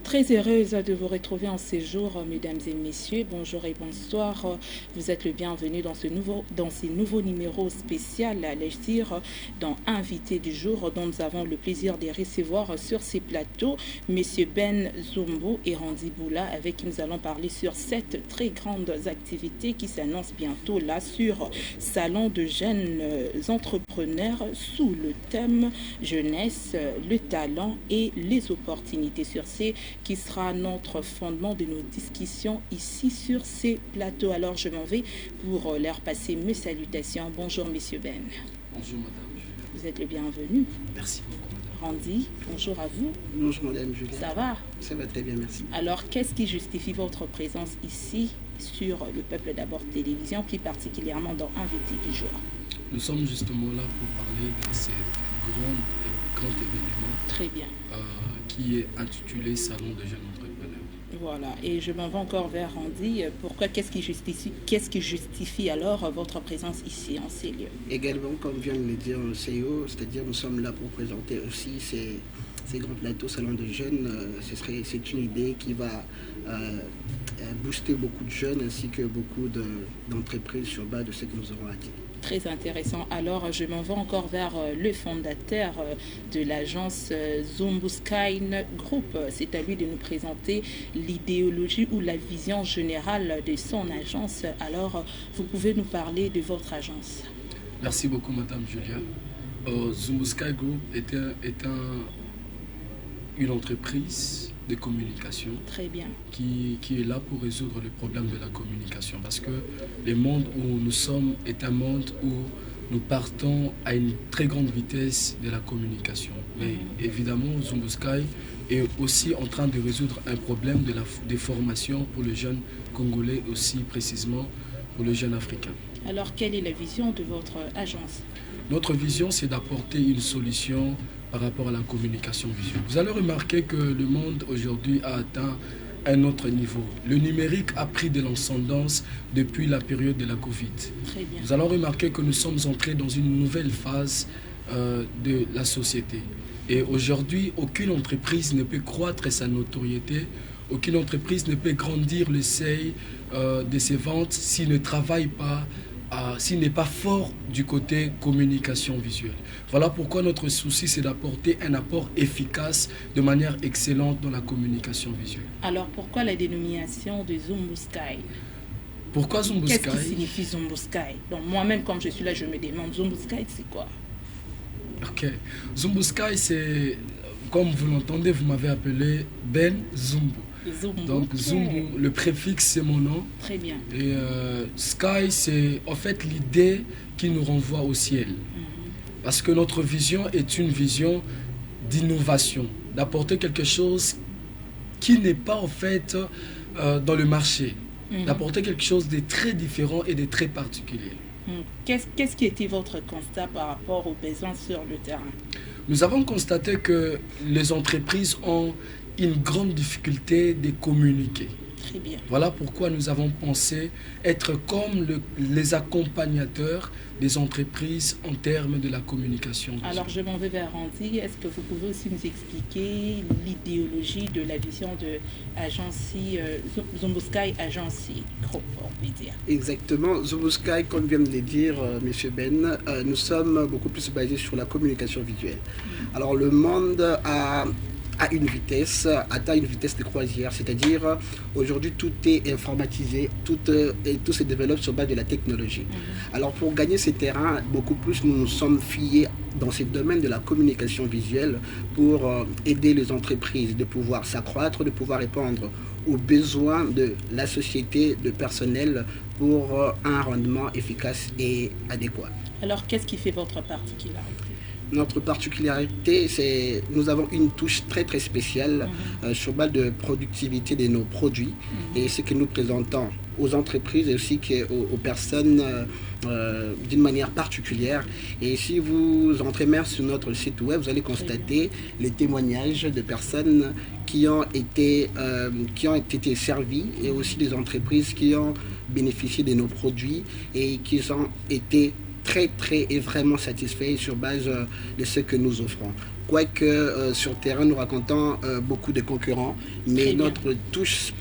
Très heureuse de vous retrouver en ces jours, mesdames et messieurs. Bonjour et bonsoir. Vous êtes le bienvenu dans ces nouveaux numéros spéciaux, allais-je dire, dans Invité du jour, dont nous avons le plaisir de recevoir sur ces plateaux Monsieur Ben Zumbu et Randy Boula, avec qui nous allons parler sur 7 très grandes activités qui s'annoncent bientôt là sur Salon de jeunes entrepreneurs sous le thème jeunesse, le talent et les opportunités. Sur ces qui sera notre fondement de nos discussions ici sur ces plateaux. Alors je m'en vais pour leur passer mes salutations. Bonjour Monsieur Ben. Bonjour Madame Julia. Vous êtes le bienvenu. Merci beaucoup Madame. Randy, bonjour à vous. Bonjour Madame Julia. Ça va? Ça va très bien, merci. Alors qu'est-ce qui justifie votre présence ici sur le Peuple d'abord télévision, plus particulièrement dans Invité du jour? Nous sommes justement là pour parler de ces grands événements. Très bien. Qui est intitulé Salon de jeunes entrepreneurs. Voilà, et je m'en vais encore vers Randy. Pourquoi, qu'est-ce qui justifie alors votre présence ici en ces lieux? Également, comme vient de le dire le CEO, c'est-à-dire nous sommes là pour présenter aussi ces grands plateaux Salon de jeunes. C'est une idée qui va booster beaucoup de jeunes ainsi que beaucoup d'entreprises sur base de ce que nous aurons à dire. Très intéressant. Alors, je m'en vais encore vers le fondateur de l'agence Zumbu Sky Group. C'est à lui de nous présenter l'idéologie ou la vision générale de son agence. Alors, vous pouvez nous parler de votre agence. Merci beaucoup, Madame Julia. Zumbu Sky Group est une entreprise de communication. Très bien. Qui est là pour résoudre les problèmes de la communication. Parce que le monde où nous sommes est un monde où nous partons à une très grande vitesse de la communication. Mais évidemment, Zumbu Sky est aussi en train de résoudre un problème des formations pour les jeunes Congolais, aussi précisément pour les jeunes Africains. Alors, quelle est la vision de votre agence? Notre vision, c'est d'apporter une solution par rapport à la communication visuelle. Vous allez remarquer que le monde aujourd'hui a atteint un autre niveau. Le numérique a pris de l'ascendance depuis la période de la Covid. Très bien. Vous allez remarquer que nous sommes entrés dans une nouvelle phase de la société. Et aujourd'hui, aucune entreprise ne peut croître sa notoriété, aucune entreprise ne peut grandir le seuil de ses ventes s'il ne travaille pas, s'il n'est pas fort du côté communication visuelle. Voilà pourquoi notre souci, c'est d'apporter un apport efficace de manière excellente dans la communication visuelle. Alors, pourquoi la dénomination de Zumbu Sky? Pourquoi Zumbu Sky? Qu'est-ce qui signifie Zumbu Sky? Donc, moi-même, comme je suis là, je me demande, Zumbu Sky, c'est quoi? Ok. Zumbu Sky, c'est, comme vous l'entendez, vous m'avez appelé Ben Zumbu. Zumbu. Donc Zumbu, le préfixe c'est mon nom. Très bien. Et Sky, c'est en fait l'idée qui nous renvoie au ciel. Parce que notre vision est une vision d'innovation, d'apporter quelque chose qui n'est pas en fait dans le marché, d'apporter quelque chose de très différent et de très particulier. Qu'est-ce qui était votre constat par rapport aux besoins sur le terrain? Nous avons constaté que les entreprises ont une grande difficulté de communiquer. Très bien. Voilà pourquoi nous avons pensé être comme les accompagnateurs des entreprises en termes de la communication. Alors je m'en vais vers Randy. Est-ce que vous pouvez aussi nous expliquer l'idéologie de la vision de Zumbu Sky Agency Group, on peut dire? Exactement. Zumbu Sky, comme vient de le dire Monsieur Ben, nous sommes beaucoup plus basés sur la communication visuelle. Alors le monde atteint une vitesse de croisière, c'est-à-dire aujourd'hui tout est informatisé, tout se développe sur base de la technologie. Alors pour gagner ces terrains, beaucoup plus nous nous sommes fiés dans ces domaines de la communication visuelle pour aider les entreprises de pouvoir s'accroître, de pouvoir répondre aux besoins de la société, de personnel pour un rendement efficace et adéquat. Alors qu'est-ce qui fait votre particularité? Notre particularité, c'est nous avons une touche très très spéciale sur base de productivité de nos produits et ce que nous présentons aux entreprises et aussi aux personnes d'une manière particulière. Et si vous entrez même sur notre site web, vous allez constater les témoignages de personnes qui ont été servies et aussi des entreprises qui ont bénéficié de nos produits et qui ont été très et vraiment satisfaits sur base de ce que nous offrons. quoique sur le terrain, nous racontons beaucoup de concurrents, mais notre touche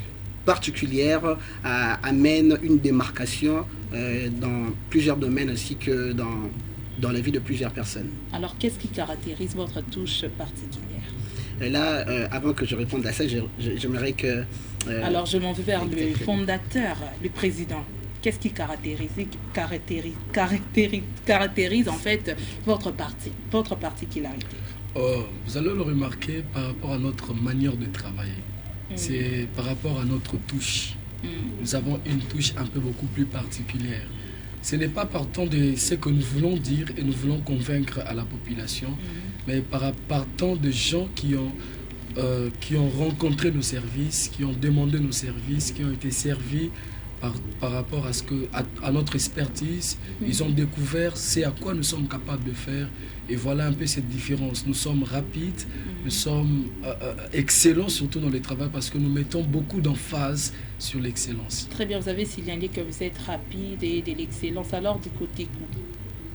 particulière amène une démarcation dans plusieurs domaines ainsi que dans la vie de plusieurs personnes. Alors, qu'est-ce qui caractérise votre touche particulière? Et là, avant que je réponde à ça, j'aimerais que... Alors, je m'en vais vers le fondateur, le président. Qu'est-ce qui caractérise en fait votre parti, votre particularité? Vous allez le remarquer par rapport à notre manière de travailler. C'est par rapport à notre touche. Nous avons une touche un peu beaucoup plus particulière. Ce n'est pas partant de ce que nous voulons dire et nous voulons convaincre à la population, mais partant de gens qui ont rencontré nos services, qui ont demandé nos services, qui ont été servis par rapport à notre expertise. Ils ont découvert c'est à quoi nous sommes capables de faire. Et voilà un peu cette différence. Nous sommes rapides, nous sommes excellents surtout dans le travail parce que nous mettons beaucoup d'emphase sur l'excellence. Très bien, vous avez signalé que vous êtes rapide et de l'excellence. Alors du côté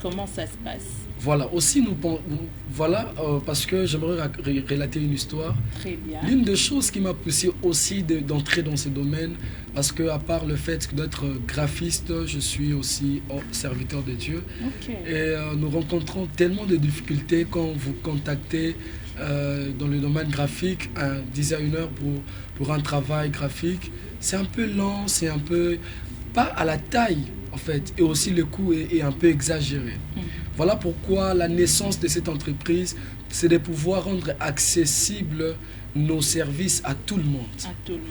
comment ça se passe? Voilà, aussi parce que j'aimerais relater une histoire. Très bien. L'une des choses qui m'a poussé aussi d'entrer dans ce domaine, parce que à part le fait d'être graphiste, je suis aussi serviteur de Dieu. Okay. Et nous rencontrons tellement de difficultés quand vous contactez dans le domaine graphique un designer pour un travail graphique. C'est un peu lent, c'est un peu pas à la taille en fait, et aussi le coût est un peu exagéré. Voilà pourquoi la naissance de cette entreprise, c'est de pouvoir rendre accessibles nos services à tout le monde,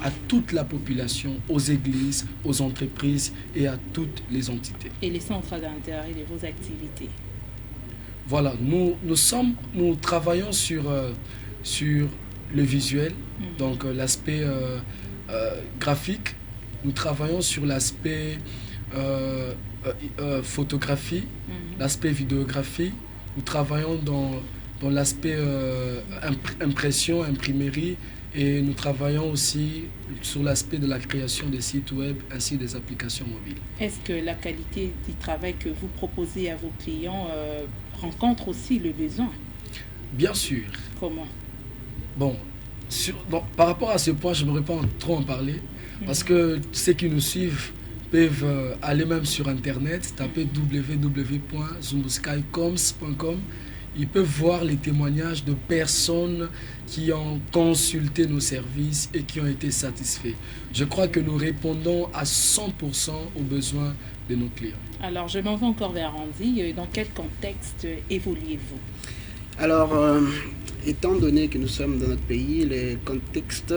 à toute la population, aux églises, aux entreprises et à toutes les entités. Et les centres d'intérêt de vos activités? Voilà, nous travaillons sur le visuel, donc l'aspect graphique. Nous travaillons sur l'aspect photographie, l'aspect vidéographie. Nous travaillons dans l'aspect impression, imprimerie, et nous travaillons aussi sur l'aspect de la création des sites web ainsi des applications mobiles. Est-ce que la qualité du travail que vous proposez à vos clients rencontre aussi le besoin? Bien sûr. Comment? Bon, par rapport à ce point, je n'aimerais pas trop en parler, parce que ceux qui nous suivent peuvent aller même sur internet, taper www.zumbuskaikoms.com. Ils peuvent voir les témoignages de personnes qui ont consulté nos services et qui ont été satisfaits. Je crois que nous répondons à 100% aux besoins de nos clients. Alors, je m'en vais encore vers Andy. Dans quel contexte évoluez-vous? Alors, étant donné que nous sommes dans notre pays, le contexte,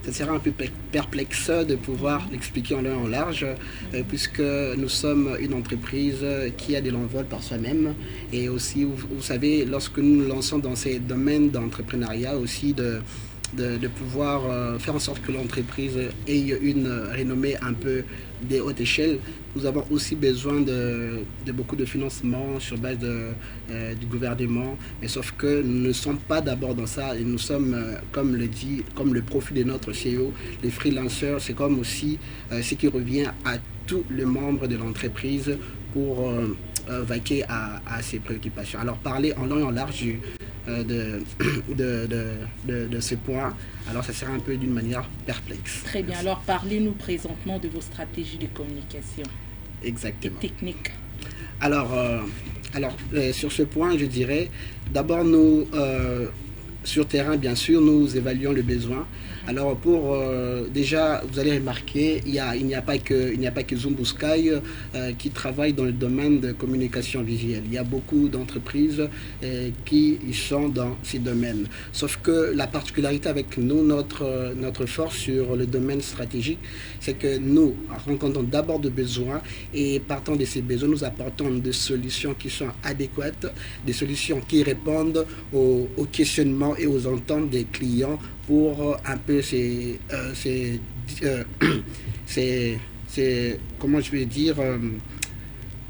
ça sera un peu perplexe de pouvoir l'expliquer en long et en large, puisque nous sommes une entreprise qui a de l'envol par soi-même. Et aussi, vous savez, lorsque nous nous lançons dans ces domaines d'entrepreneuriat, aussi de pouvoir faire en sorte que l'entreprise ait une renommée un peu de haute échelle, nous avons aussi besoin de beaucoup de financement sur base du gouvernement, mais sauf que nous ne sommes pas d'abord dans ça, et nous sommes, comme le profil de notre CEO, les freelancers, c'est comme aussi ce qui revient à tous les membres de l'entreprise pour vaquer à ses préoccupations. Alors parler en long et en large de ce point, alors ça sera un peu d'une manière perplexe. Très bien, alors parlez-nous présentement de vos stratégies de communication. Exactement. Et techniques. Alors sur ce point, je dirais, d'abord nous, sur terrain, bien sûr, nous évaluons le besoin. Alors déjà, vous allez remarquer, il n'y a pas que Zumbuskai qui travaille dans le domaine de communication visuelle. Il y a beaucoup d'entreprises qui sont dans ces domaines. Sauf que la particularité avec nous, notre force sur le domaine stratégique, c'est que nous rencontrons d'abord des besoins et partant de ces besoins, nous apportons des solutions qui sont adéquates, des solutions qui répondent aux questionnements et aux attentes des clients pour un peu comment je vais dire,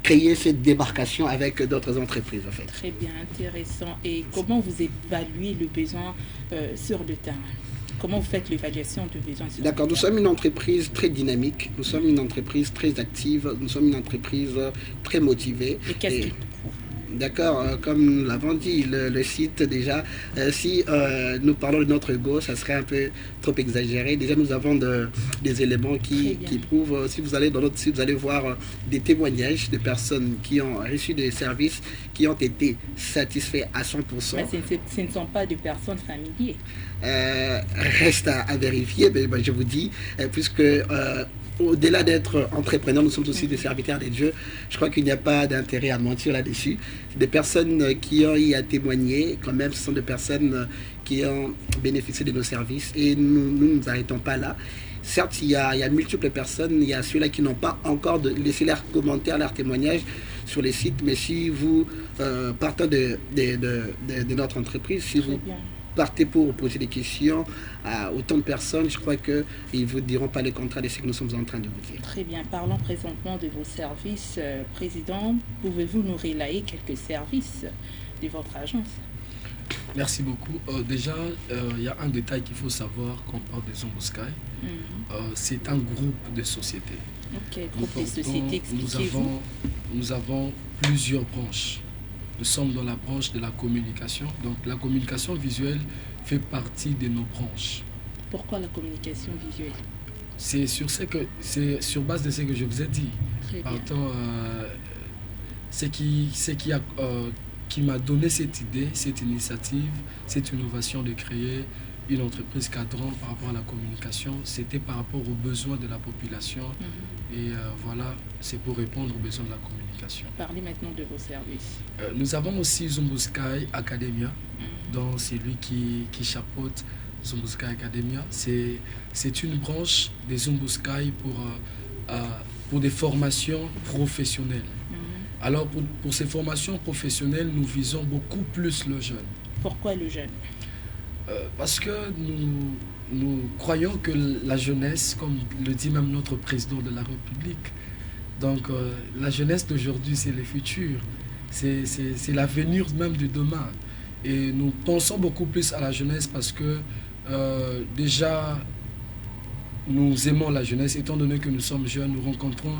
créer cette démarcation avec d'autres entreprises en fait. Très bien, intéressant. Et comment vous évaluez le besoin sur le terrain? Comment vous faites l'évaluation du besoin sur le terrain? D'accord, nous sommes une entreprise très dynamique, nous sommes une entreprise très active, nous sommes une entreprise très motivée. Et qu'est-ce qui prouve? D'accord, comme nous l'avons dit, le site déjà, si nous parlons de notre ego, ça serait un peu trop exagéré. Déjà, nous avons des éléments qui prouvent, si vous allez dans notre site, vous allez voir des témoignages de personnes qui ont reçu des services, qui ont été satisfaits à 100%. Mais ce ne sont pas des personnes familières. Reste à vérifier, mais je vous dis, puisque... au-delà d'être entrepreneurs, nous sommes aussi des serviteurs de Dieu. Je crois qu'il n'y a pas d'intérêt à mentir là-dessus. Des personnes qui ont eu à témoigner, quand même, ce sont des personnes qui ont bénéficié de nos services et nous ne nous arrêtons pas là. Certes, il y a multiples personnes, il y a ceux-là qui n'ont pas encore laissé leurs commentaires, leurs témoignages sur les sites, mais si vous partez de notre entreprise, si vous partez pour poser des questions à autant de personnes, je crois qu'ils ne vous diront pas le contraire de ce que nous sommes en train de vous dire. Très bien. Parlons présentement de vos services. Président, pouvez-vous nous relayer quelques services de votre agence? Merci beaucoup. Déjà, il y a un détail qu'il faut savoir quand on parle de Zombosky. C'est un groupe de sociétés. Ok, groupe de sociétés, expliquez-vous. Nous avons plusieurs branches. Nous sommes dans la branche de la communication. Donc la communication visuelle fait partie de nos branches. Pourquoi la communication visuelle? C'est sur base de ce que je vous ai dit. Très bien. Partant, ce qui m'a donné cette idée, cette initiative, cette innovation de créer une entreprise cadran par rapport à la communication, c'était par rapport aux besoins de la population. Et voilà, c'est pour répondre aux besoins de la communication. Parlez maintenant de vos services. Nous avons aussi Zombosky Academia, dont c'est lui qui chapeaute Zombosky Academia. C'est une branche des Zombosky pour des formations professionnelles. Alors pour ces formations professionnelles, nous visons beaucoup plus le jeune. Pourquoi le jeune? Parce que nous croyons que la jeunesse, comme le dit même notre président de la République, donc la jeunesse d'aujourd'hui, c'est le futur, c'est l'avenir même de demain. Et nous pensons beaucoup plus à la jeunesse parce que déjà, nous aimons la jeunesse, étant donné que nous sommes jeunes, nous rencontrons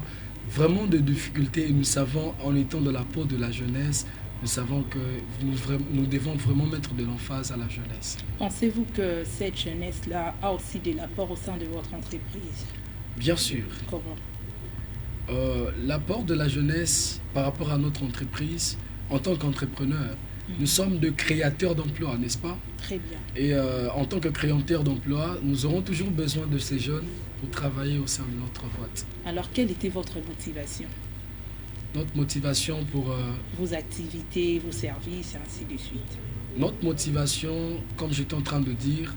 vraiment des difficultés et nous savons, en étant de la peau de la jeunesse, nous savons que nous devons vraiment mettre de l'emphase à la jeunesse. Pensez-vous que cette jeunesse-là a aussi de l'apport au sein de votre entreprise? Bien sûr. Comment? L'apport de la jeunesse par rapport à notre entreprise, en tant qu'entrepreneur, nous sommes de créateurs d'emplois, n'est-ce pas? Très bien. Et en tant que créateurs d'emplois, nous aurons toujours besoin de ces jeunes pour travailler au sein de notre boîte. Alors, quelle était votre motivation? Notre motivation pour... vos activités, vos services, et ainsi de suite. Notre motivation, comme j'étais en train de dire,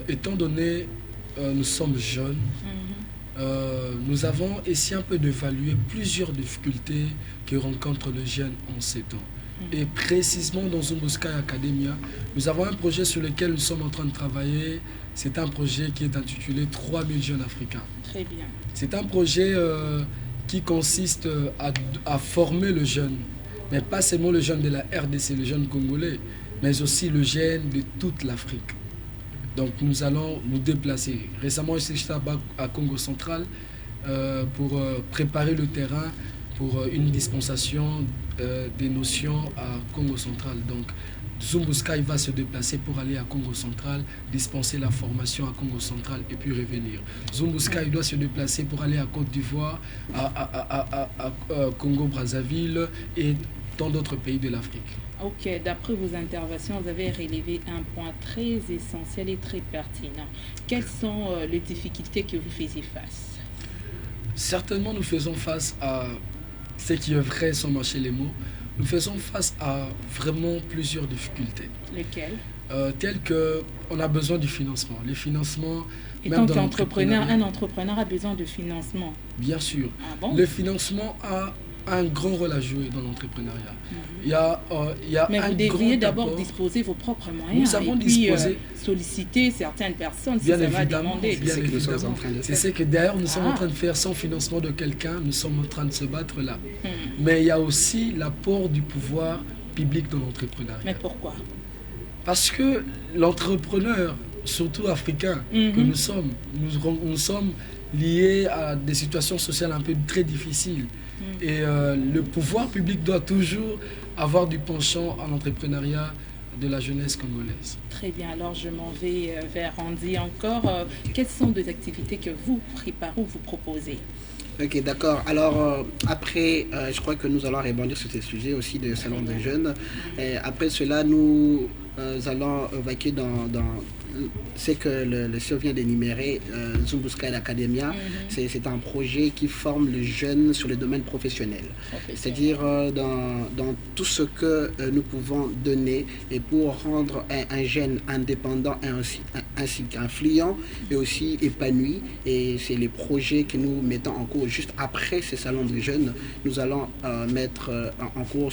étant donné nous sommes jeunes, nous avons essayé un peu d'évaluer plusieurs difficultés que rencontre le jeune en ces temps. Et précisément dans Zombosky Academia, nous avons un projet sur lequel nous sommes en train de travailler. C'est un projet qui est intitulé 3000 jeunes africains. Très bien. C'est un projet qui consiste à former le jeune, mais pas seulement le jeune de la RDC, le jeune congolais, mais aussi le jeune de toute l'Afrique. Donc nous allons nous déplacer. Récemment, je suis à Congo Central pour préparer le terrain pour une dispensation des notions à Congo Central. Donc Zombosky va se déplacer pour aller à Congo Central, dispenser la formation à Congo Central et puis revenir. Zombosky doit se déplacer pour aller à Côte d'Ivoire, à Congo-Brazzaville et dans d'autres pays de l'Afrique. Ok, d'après vos interventions, vous avez relevé un point très essentiel et très pertinent. Quelles sont les difficultés que vous faisiez face? Certainement, nous faisons face à ce qui est vrai sans mâcher les mots. Nous faisons face à vraiment plusieurs difficultés. Lesquelles? Telles qu'on a besoin du financement. Les financements... Étant qu'entrepreneur, un entrepreneur a besoin de financement. Bien sûr. Ah bon? Le financement a un grand rôle à jouer dans l'entrepreneuriat. Il y a mais vous devriez d'abord disposer vos propres moyens. Nous avons et puis disposé, solliciter certaines personnes si bien ça évidemment, va demander. Bien évidemment. C'est ce que d'ailleurs nous sommes en train de faire sans financement de quelqu'un. Nous sommes en train de se battre là. Mais il y a aussi l'apport du pouvoir public dans l'entrepreneuriat. Mais pourquoi? Parce que l'entrepreneur, surtout africain que nous sommes liées à des situations sociales un peu très difficiles. Et le pouvoir public doit toujours avoir du penchant à l'entrepreneuriat de la jeunesse congolaise. Très bien, alors je m'en vais vers Andy encore. Quelles sont des activités que vous préparez ou vous proposez? Ok, d'accord. Alors, après, je crois que nous allons rebondir sur ces sujets aussi de salon des jeunes. Et après cela, nous allons vaquer dans ce que le sœur vient d'énumérer, Zumbu Sky Academia. C'est un projet qui forme le jeune sur le domaine professionnel. C'est-à-dire dans tout ce que nous pouvons donner et pour rendre un jeune indépendant ainsi qu'influent et aussi épanoui. Et c'est les projets que nous mettons en cours juste après ces salons de jeunes. Nous allons mettre en cours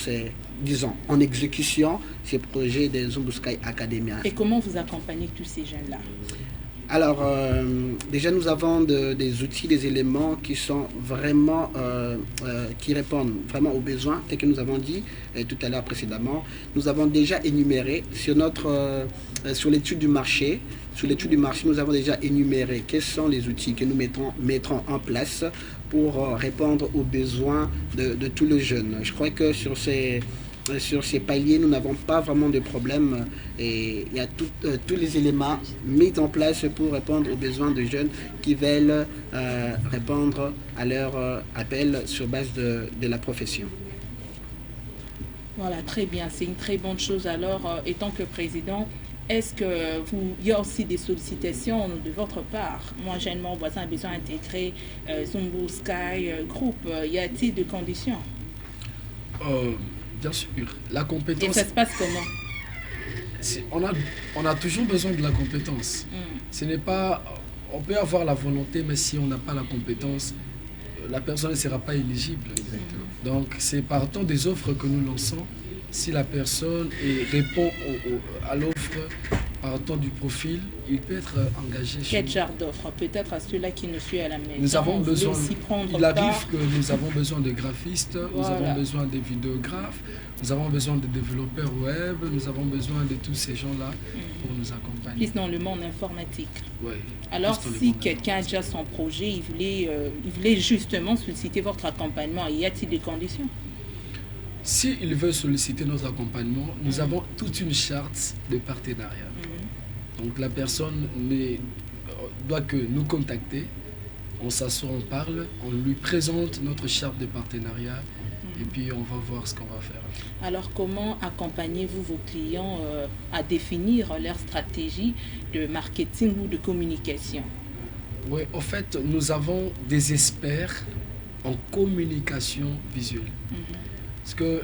disons, en exécution ces projets des Zumbu Sky Academia. Et comment vous accompagnez tous ces jeunes-là? Alors, déjà, nous avons des outils, des éléments qui sont vraiment, qui répondent vraiment aux besoins, tel que nous avons dit tout à l'heure précédemment. Nous avons déjà énuméré sur l'étude du marché. Sur l'étude du marché, nous avons déjà énuméré quels sont les outils que nous mettrons en place pour répondre aux besoins de tous les jeunes. Je crois que sur ces paliers, nous n'avons pas vraiment de problème et il y a tous les éléments mis en place pour répondre aux besoins de jeunes qui veulent répondre à leur appel sur base de la profession. Voilà, très bien, c'est une très bonne chose. Alors, étant que président, est-ce qu'il y a aussi des sollicitations de votre part? Moi, j'ai mon voisin a besoin d'intégrer Zumbu Sky Group. Y a-t-il de conditions? Bien sûr, la compétence... Et ça se passe comment? On a toujours besoin de la compétence. Ce n'est pas... On peut avoir la volonté, mais si on n'a pas la compétence, la personne ne sera pas éligible. Donc, c'est partant des offres que nous lançons. Si la personne répond à l'offre partant du profil, il peut être engagé. Quel genre d'offre? Peut-être à ceux-là qui nous suivent à la maison. Nous avons besoin. Il arrive que nous avons besoin de graphistes, nous avons besoin de vidéographes, nous avons besoin de développeurs web, nous avons besoin de tous ces gens-là pour nous accompagner. Plus dans le monde informatique. Oui. Alors, si quelqu'un a déjà son projet, il voulait justement solliciter votre accompagnement, y a-t-il des conditions? S'il veut solliciter notre accompagnement, nous avons toute une charte de partenariat. Donc la personne doit que nous contacter, on s'assoit, on parle, on lui présente notre charte de partenariat et puis on va voir ce qu'on va faire. Alors comment accompagnez-vous vos clients à définir leur stratégie de marketing ou de communication? Oui, en fait, nous avons des experts en communication visuelle. Parce que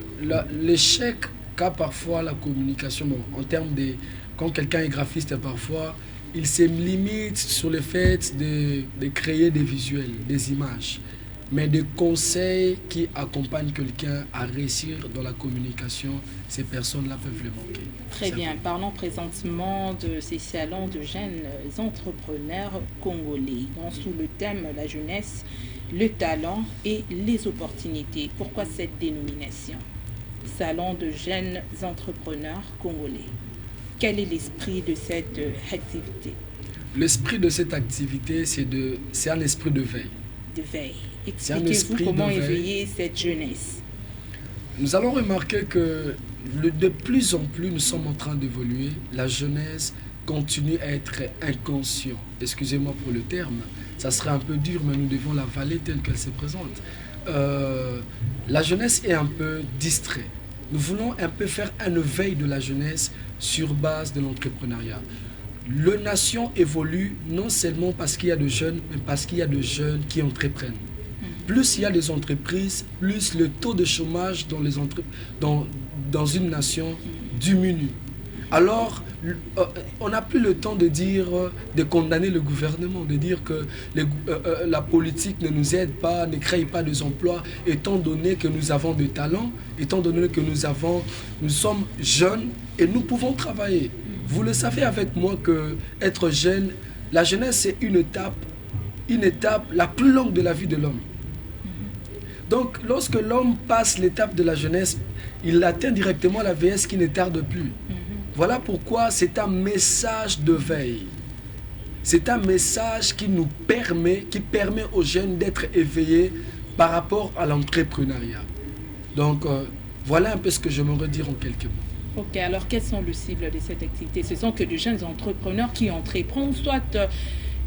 l'échec qu'a parfois la communication, en termes de... Quand quelqu'un est graphiste, parfois, il se limite sur le fait de créer des visuels, des images. Mais des conseils qui accompagnent quelqu'un à réussir dans la communication, ces personnes-là peuvent le manquer. Très bien. Parlons présentement de ces salons de jeunes entrepreneurs congolais, sous le thème la jeunesse, le talent et les opportunités. Pourquoi cette dénomination? Salon de jeunes entrepreneurs congolais. Quel est l'esprit de cette activité? L'esprit de cette activité, c'est un esprit de veille. De veille. Expliquez-vous comment éveiller cette jeunesse. Nous allons remarquer que de plus en plus nous sommes en train d'évoluer. La jeunesse continue à être inconscient. Excusez-moi pour le terme. Ça serait un peu dur, mais nous devons l'avaler telle qu'elle se présente. La jeunesse est un peu distraite. Nous voulons un peu faire un éveil de la jeunesse sur base de l'entrepreneuriat. La nation évolue non seulement parce qu'il y a de jeunes, mais parce qu'il y a de jeunes qui entreprennent. Plus il y a des entreprises, plus le taux de chômage dans une nation diminue. Alors, on n'a plus le temps de condamner le gouvernement, de dire que la politique ne nous aide pas, ne crée pas des emplois, étant donné que nous avons des talents, étant donné que nous sommes jeunes et nous pouvons travailler. Vous le savez avec moi que être jeune, la jeunesse c'est une étape la plus longue de la vie de l'homme. Donc, lorsque l'homme passe l'étape de la jeunesse, il atteint directement la vieillesse qui ne tarde plus. Voilà pourquoi c'est un message de veille. c'est un message qui permet aux jeunes d'être éveillés par rapport à l'entrepreneuriat. Donc, voilà un peu ce que je me redire en quelques mots. Ok, alors quelles sont les cibles de cette activité? Ce sont que de jeunes entrepreneurs qui entreprennent, soit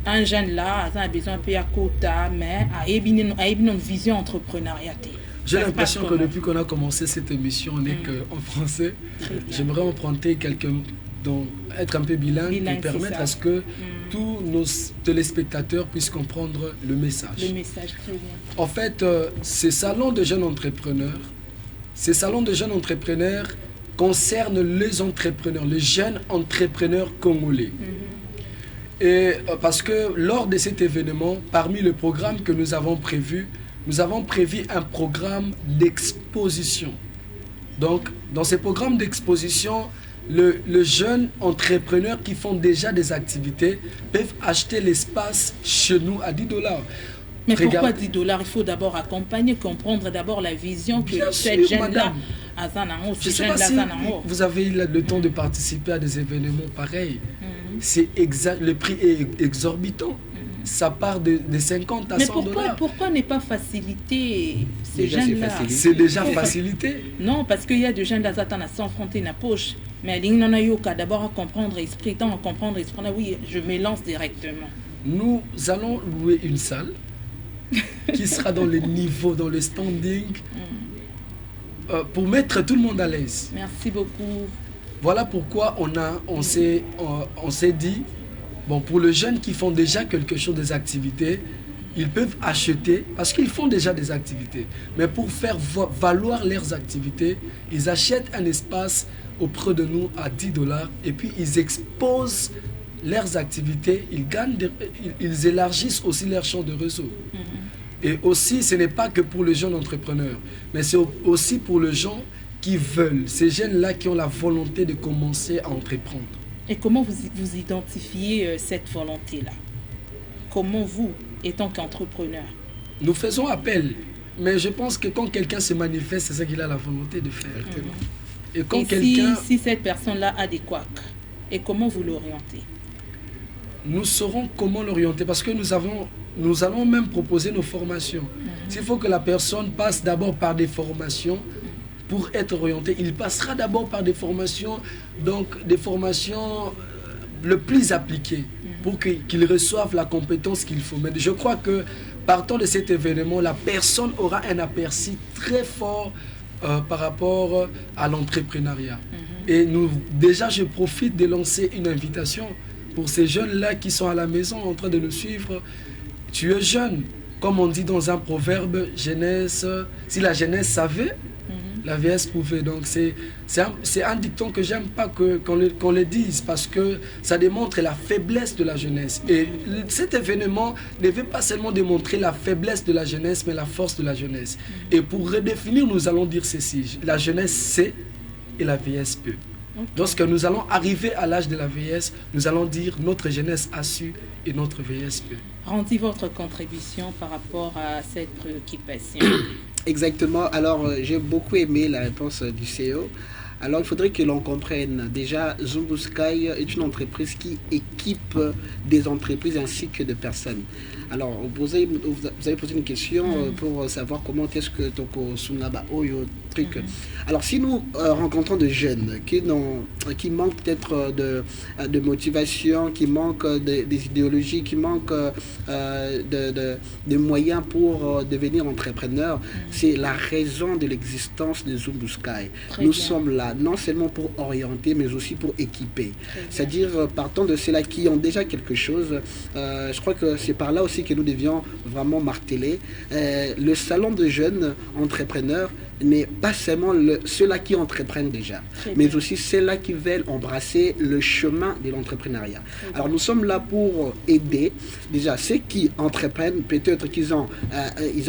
un jeune là a besoin de à quota, mais a une vision entrepreneuriale. J'ai l'impression que depuis qu'on a commencé cette émission, on n'est qu'en français. J'aimerais emprunter donc être un peu bilingue pour permettre à ce que tous nos téléspectateurs puissent comprendre le message. Le message, très bien. En fait, ces salons de jeunes entrepreneurs, concernent les entrepreneurs, les jeunes entrepreneurs congolais. Et parce que lors de cet événement, parmi le programme que nous avons prévu un programme d'exposition. Donc, dans ces programmes d'exposition, le jeune entrepreneur qui font déjà des activités peuvent acheter l'espace chez nous à $10. Mais pourquoi $10? Il faut d'abord accompagner, comprendre d'abord la vision que cette jeune-là a. Je ne sais pas si vous avez eu le temps de participer à des événements pareils. C'est exact, le prix est exorbitant. Ça part de 50 à $100. Mais pourquoi ne pas faciliter ces jeunes-là? C'est déjà facilité. Non, parce qu'il y a des jeunes là qui sont sans frontière dans la poche. Mais il y a d'abord à comprendre l'esprit, oui, je me lance directement. Nous allons louer une salle qui sera dans le niveau, dans le standing, pour mettre tout le monde à l'aise. Merci beaucoup. Voilà pourquoi on s'est dit, bon, pour les jeunes qui font déjà quelque chose, des activités, ils peuvent acheter, parce qu'ils font déjà des activités, mais pour faire valoir leurs activités, ils achètent un espace auprès de nous à $10 et puis ils exposent leurs activités, ils élargissent aussi leur champ de réseau. Et aussi, ce n'est pas que pour les jeunes entrepreneurs, mais c'est aussi pour les gens qui veulent, ces jeunes-là qui ont la volonté de commencer à entreprendre. Et comment vous identifiez cette volonté-là? Comment vous, étant qu'entrepreneur? Nous faisons appel, mais je pense que quand quelqu'un se manifeste, c'est ça qu'il a la volonté de faire. Et quand si cette personne-là a des couacs, et comment vous l'orientez? Nous saurons comment l'orienter, parce que nous allons même proposer nos formations. S'il faut que la personne passe d'abord par des formations, pour être orienté, il passera d'abord par des formations, donc des formations le plus appliquées, pour qu'il reçoive la compétence qu'il faut. Mais je crois que partant de cet événement, la personne aura un aperçu très fort par rapport à l'entrepreneuriat. Et déjà, je profite de lancer une invitation pour ces jeunes-là qui sont à la maison en train de nous suivre. Tu es jeune, comme on dit dans un proverbe, jeunesse, si la jeunesse savait, la vieillesse pouvait. Donc c'est un dicton que j'aime pas qu'on le dise, parce que ça démontre la faiblesse de la jeunesse. Et cet événement ne veut pas seulement démontrer la faiblesse de la jeunesse, mais la force de la jeunesse. Et pour redéfinir, nous allons dire ceci: la jeunesse sait et la vieillesse peut. Lorsque nous allons arriver à l'âge de la vieillesse, nous allons dire notre jeunesse a su et notre vieillesse peut. Rendez votre contribution par rapport à cette préoccupation. Exactement. Alors, j'ai beaucoup aimé la réponse du CEO. Alors, il faudrait que l'on comprenne. Déjà, Zumbu Sky est une entreprise qui équipe des entreprises ainsi que de personnes. Alors, vous avez posé une question pour savoir comment est-ce que Toko Sunaba Oyo truc. Alors, si nous rencontrons des jeunes qui manquent peut-être de motivation, qui manquent des idéologies, qui manquent de moyens pour devenir entrepreneurs, c'est la raison de l'existence de Zumbu Sky. Nous sommes là non seulement pour orienter, mais aussi pour équiper. C'est-à-dire, partant de ceux-là qui ont déjà quelque chose, je crois que c'est par là aussi que nous devions vraiment marteler. Le salon de jeunes entrepreneurs n'est pas seulement ceux-là qui entreprennent déjà, mais aussi ceux-là qui veulent embrasser le chemin de l'entrepreneuriat. Alors nous sommes là pour aider déjà ceux qui entreprennent, peut-être qu'ils ont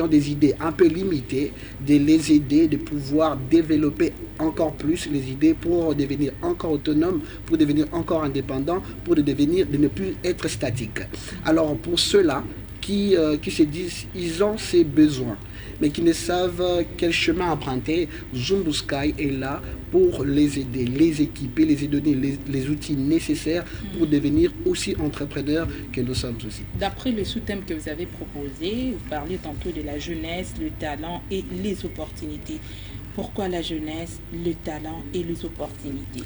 des idées un peu limitées, de les aider, de pouvoir développer encore plus les idées pour devenir encore autonome, pour devenir encore indépendant, pour de ne plus être statique. Alors pour ceux-là qui se disent ils ont ces besoins, mais qui ne savent quel chemin emprunter. Zumbu Sky est là pour les aider, les équiper, les donner les outils nécessaires pour devenir aussi entrepreneurs que nous sommes aussi. D'après le sous-thème que vous avez proposé, vous parliez tantôt de la jeunesse, le talent et les opportunités. Pourquoi la jeunesse, le talent et les opportunités?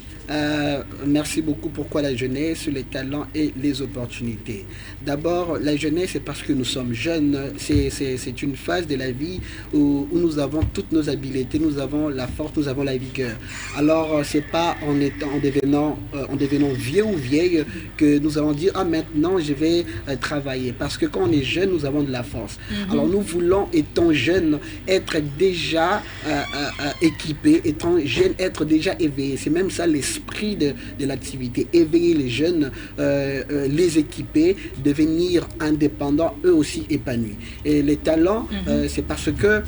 Merci beaucoup. Pourquoi la jeunesse, le talent et les opportunités? D'abord, la jeunesse, c'est parce que nous sommes jeunes. C'est une phase de la vie où nous avons toutes nos habiletés, nous avons la force, nous avons la vigueur. Alors, c'est pas en devenant vieux ou vieille que nous allons dire ah maintenant je vais travailler. Parce que quand on est jeune, nous avons de la force. Alors nous voulons, étant jeunes, être déjà équipés, étant jeunes, être déjà éveillés. C'est même ça l'esprit de l'activité. Éveiller les jeunes, les équiper, devenir indépendants, eux aussi épanouis. Et les talents, c'est parce que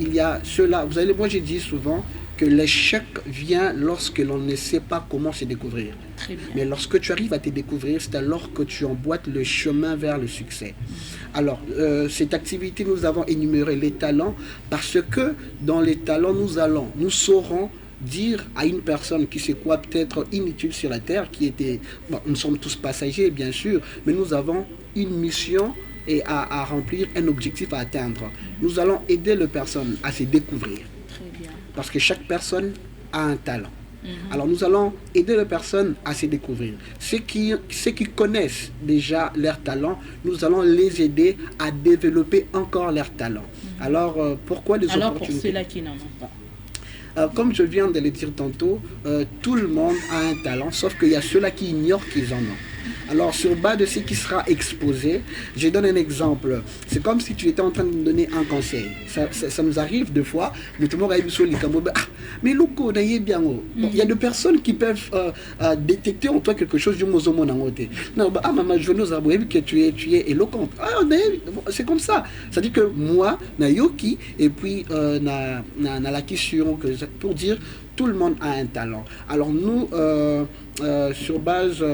il y a ceux-là. Vous savez, moi j'ai dit souvent que l'échec vient lorsque l'on ne sait pas comment se découvrir. Mais lorsque tu arrives à te découvrir, c'est alors que tu emboîtes le chemin vers le succès. Alors, cette activité, nous avons énuméré les talents parce que dans les talents, nous saurons dire à une personne qui se croit peut-être inutile sur la terre, nous sommes tous passagers bien sûr, mais nous avons une mission et à remplir, un objectif à atteindre. Nous allons aider les personnes à se découvrir. Parce que chaque personne a un talent. Alors nous allons aider les personnes à se découvrir. Ceux qui connaissent déjà leur talent, nous allons les aider à développer encore leur talent. Alors pourquoi les opportunités? Alors pour ceux-là qui n'en ont pas. Comme je viens de le dire tantôt, tout le monde a un talent, sauf qu'il y a ceux-là qui ignorent qu'ils en ont. Alors, sur base de ce qui sera exposé, je donne un exemple. C'est comme si tu étais en train de me donner un conseil. Ça nous arrive deux fois. Mais Louko, il y a des personnes qui peuvent détecter en toi quelque chose du mozomo nangote. Maman, je veux que tu es éloquente. C'est comme ça. C'est-à-dire que moi, Nayoki, et puis na la question pour dire tout le monde a un talent. Alors nous, sur base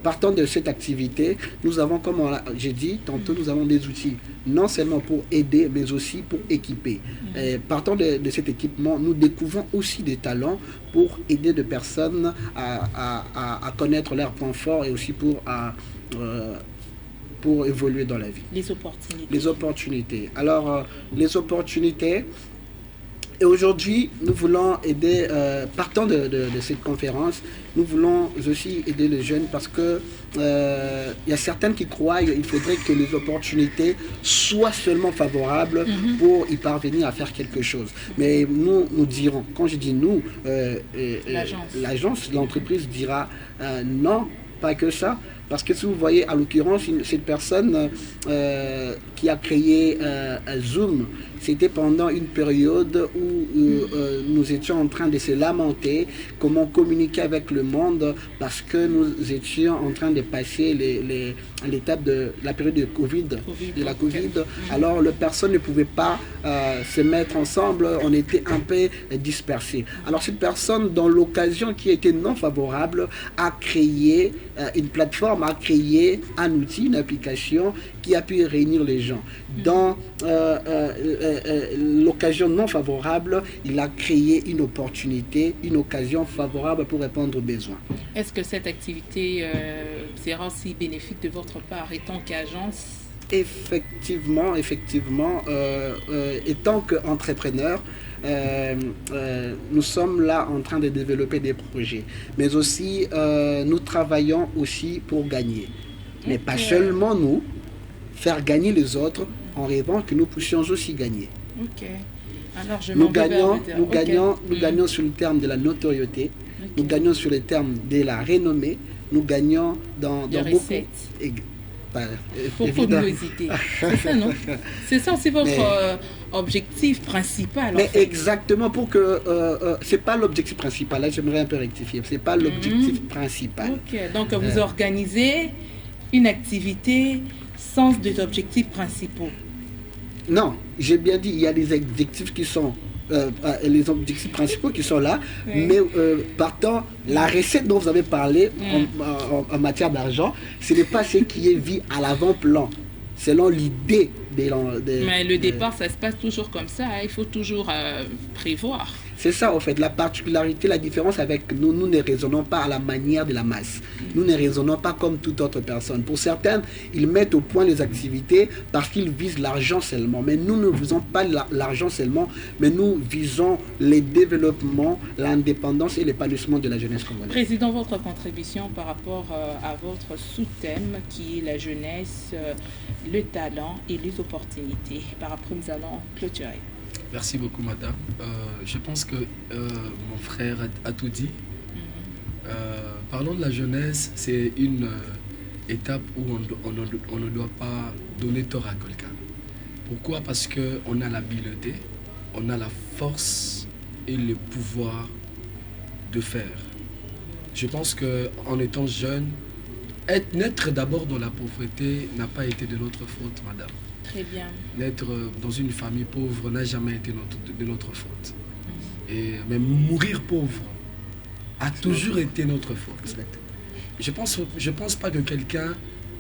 partant de cette activité, nous avons, comme j'ai dit tantôt, nous avons des outils, non seulement pour aider, mais aussi pour équiper. Et partant de cet équipement, nous découvrons aussi des talents pour aider des personnes à connaître leurs points forts et aussi pour évoluer dans la vie. Les opportunités. Alors, les opportunités. Et aujourd'hui, nous voulons aider, partant de cette conférence, nous voulons aussi aider les jeunes parce que il y a certaines qui croient qu'il faudrait que les opportunités soient seulement favorables pour y parvenir à faire quelque chose. Mais nous dirons, quand je dis nous, l'agence, l'entreprise dira non, pas que ça. Parce que si vous voyez, à l'occurrence, cette personne qui a créé Zoom, c'était pendant une période où nous étions en train de se lamenter comment communiquer avec le monde parce que nous étions en train de passer l'étape de la période de la Covid. Alors, les personnes ne pouvaient pas se mettre ensemble, on était un peu dispersés. Alors, cette personne, dans l'occasion qui était non favorable, a créé une plateforme, a créé un outil, une application qui a pu réunir les gens. Dans l'occasion non favorable, il a créé une opportunité, une occasion favorable pour répondre aux besoins. Est-ce que cette activité sera aussi bénéfique de votre part étant qu'agence? Effectivement, étant qu'entrepreneur, nous sommes là en train de développer des projets, mais aussi nous travaillons aussi pour gagner. Mais pas seulement nous, faire gagner les autres en rêvant que nous puissions aussi gagner. Alors, nous gagnons sur le terme de la notoriété, nous gagnons sur le terme de la renommée, nous gagnons dans beaucoup. Beaucoup de nosité. C'est ça, non? C'est ça, c'est votre objectif principal. Mais exactement, pour que c'est pas l'objectif principal. Là, j'aimerais un peu rectifier. C'est pas l'objectif principal. Donc, vous organisez une activité sans des objectifs principaux. Non, j'ai bien dit, il y a des objectifs qui sont les objectifs principaux qui sont là, Oui. mais partant, la recette dont vous avez parlé en matière d'argent, ce n'est pas ce qui est vu à l'avant-plan, selon l'idée Mais le départ, ça se passe toujours comme ça, hein. Il faut toujours prévoir. C'est ça, en fait, la particularité, la différence avec nous, nous ne raisonnons pas à la manière de la masse. Nous ne raisonnons pas comme toute autre personne. Pour certains, ils mettent au point les activités parce qu'ils visent l'argent seulement. Mais nous ne visons pas l'argent seulement, mais nous visons le développement, l'indépendance et l'épanouissement de la jeunesse congolaise. Président, votre contribution par rapport à votre sous-thème qui est la jeunesse, le talent et les opportunités. Par après, nous allons clôturer. Merci beaucoup, madame. Je pense que mon frère a tout dit. Parlons de la jeunesse, c'est une étape où on ne doit pas donner tort à quelqu'un. Pourquoi? Parce qu'on a l'habileté, on a la force et le pouvoir de faire. Je pense qu'en étant jeune, naître d'abord dans la pauvreté n'a pas été de notre faute, madame. Très bien. Naître dans une famille pauvre n'a jamais été de notre faute. Et même mourir pauvre a toujours été notre faute. Je pense pas que quelqu'un,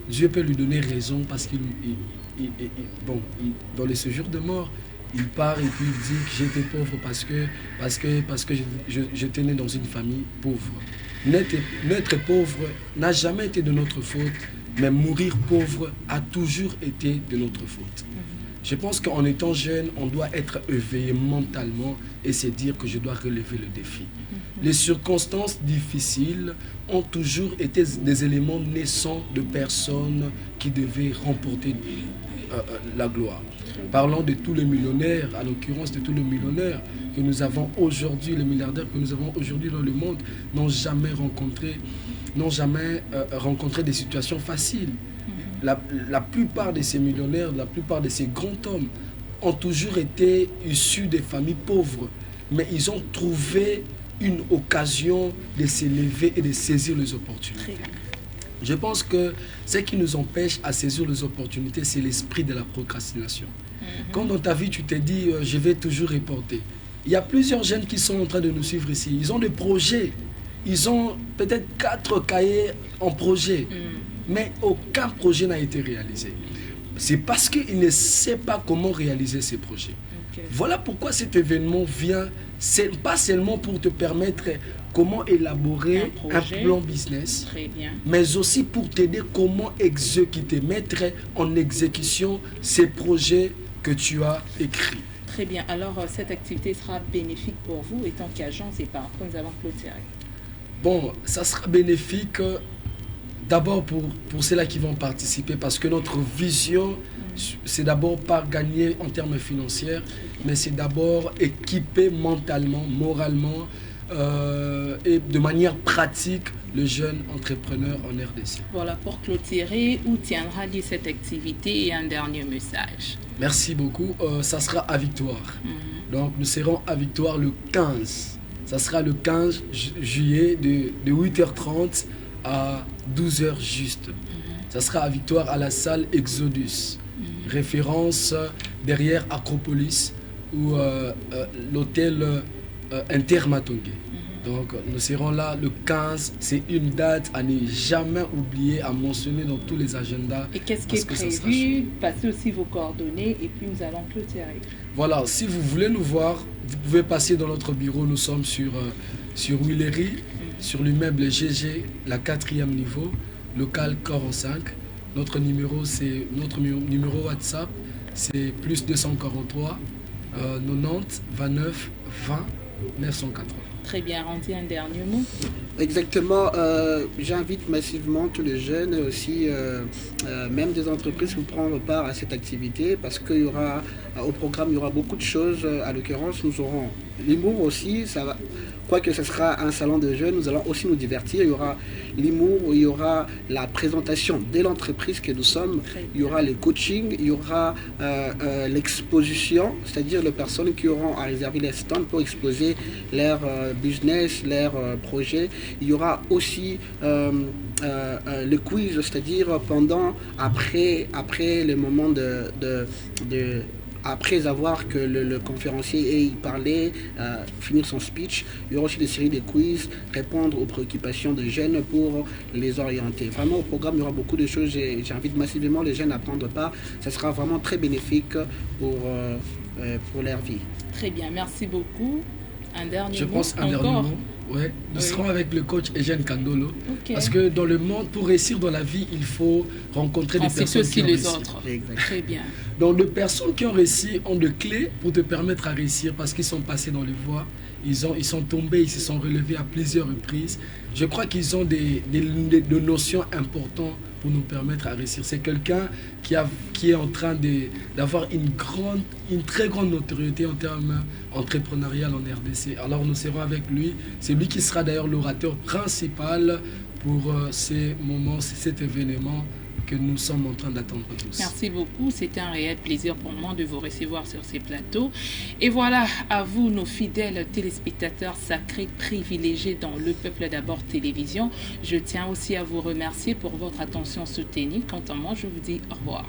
Dieu peut lui donner raison parce qu'il, dans les séjours de mort, il part et puis il dit que j'étais pauvre parce que j'étais né dans une famille pauvre. Naître pauvre n'a jamais été de notre faute. Mais mourir pauvre a toujours été de notre faute. Je pense qu'en étant jeune, on doit être éveillé mentalement et se dire que je dois relever le défi. Les circonstances difficiles ont toujours été des éléments naissants de personnes qui devaient remporter la gloire. Parlons de tous les millionnaires, à l'occurrence de tous les millionnaires que nous avons aujourd'hui, les milliardaires que nous avons aujourd'hui dans le monde, n'ont jamais rencontré des situations faciles. La plupart de ces millionnaires, la plupart de ces grands hommes ont toujours été issus des familles pauvres, mais ils ont trouvé une occasion de s'élever et de saisir les opportunités. Je pense que ce qui nous empêche à saisir les opportunités, c'est l'esprit de la procrastination. Quand dans ta vie, tu t'es dit, je vais toujours reporter. Il y a plusieurs jeunes qui sont en train de nous suivre ici. Ils ont des projets. Ils ont peut-être 4 cahiers en projet. Mais aucun projet n'a été réalisé. C'est parce qu'ils ne savent pas comment réaliser ces projets. Okay. Voilà pourquoi cet événement vient, c'est pas seulement pour te permettre comment élaborer un plan business, mais aussi pour t'aider comment exécuter, mettre en exécution ces projets que tu as écrits. Très bien. Alors, cette activité sera bénéfique pour vous, étant qu'agence et par après, nous allons clôturer. Bon, ça sera bénéfique d'abord pour ceux-là qui vont participer, parce que notre vision, c'est d'abord pas gagner en termes financiers, mais c'est d'abord équiper mentalement, moralement et de manière pratique le jeune entrepreneur en RDC. Voilà, pour clôturer, où tiendra lieu cette activité et un dernier message? Merci beaucoup. Ça sera à Victoire. Donc nous serons à Victoire le 15. Ça sera le 15 juillet de 8h30 à 12h juste. Ça sera à Victoire à la salle Exodus. Référence derrière Acropolis ou l'hôtel Intermatongé. Donc nous serons là le 15. C'est une date à ne jamais oublier, à mentionner dans tous les agendas. Et qu'est-ce qui est prévu? Passez aussi vos coordonnées et puis nous allons clôturer. Voilà, si vous voulez nous voir, vous pouvez passer dans notre bureau. Nous sommes sur Willery, sur l'immeuble GG, la 4e niveau, local Coron 5. Notre numéro WhatsApp, c'est plus 243 90 29 20 980. Très bien, on dit un dernier mot. Exactement, j'invite massivement tous les jeunes et aussi même des entreprises pour prendre part à cette activité, parce qu'il y aura au programme, il y aura beaucoup de choses. À l'occurrence, nous aurons l'humour aussi, ça va. Quoique ce sera un salon de jeunes, nous allons aussi nous divertir. Il y aura l'humour, il y aura la présentation de l'entreprise que nous sommes, il y aura le coaching, il y aura l'exposition, c'est-à-dire les personnes qui auront à réserver les stands pour exposer leur business, leur projet. Il y aura aussi le quiz, c'est-à-dire après le moment après avoir que le conférencier ait parlé, finir son speech, il y aura aussi des séries de quiz, répondre aux préoccupations des jeunes pour les orienter. Vraiment, au programme, il y aura beaucoup de choses. J'invite massivement les jeunes à prendre part. Ça sera vraiment très bénéfique pour leur vie. Très bien, merci beaucoup. Un dernier Je mot pense un dernier mot. Ouais. Nous serons avec le coach Eugène Kandolo. Okay. Parce que dans le monde, pour réussir dans la vie, il faut rencontrer des personnes aussi qui ont les réussi. autres. Exact. Très bien. Donc, les personnes qui ont réussi ont des clés pour te permettre à réussir parce qu'ils sont passés dans les voies, ils sont tombés, ils se sont relevés à plusieurs reprises. Je crois qu'ils ont des notions importantes pour nous permettre à réussir. C'est quelqu'un qui est en train d'avoir une très grande notoriété en termes entrepreneurial en RDC. Alors nous serons avec lui. C'est lui qui sera d'ailleurs l'orateur principal pour ces moments, cet événement que nous sommes en train d'attendre tous. Merci beaucoup, c'était un réel plaisir pour moi de vous recevoir sur ces plateaux. Et voilà, à vous, nos fidèles téléspectateurs sacrés, privilégiés dans Le Peuple d'abord télévision. Je tiens aussi à vous remercier pour votre attention soutenue. Quant à moi, je vous dis au revoir.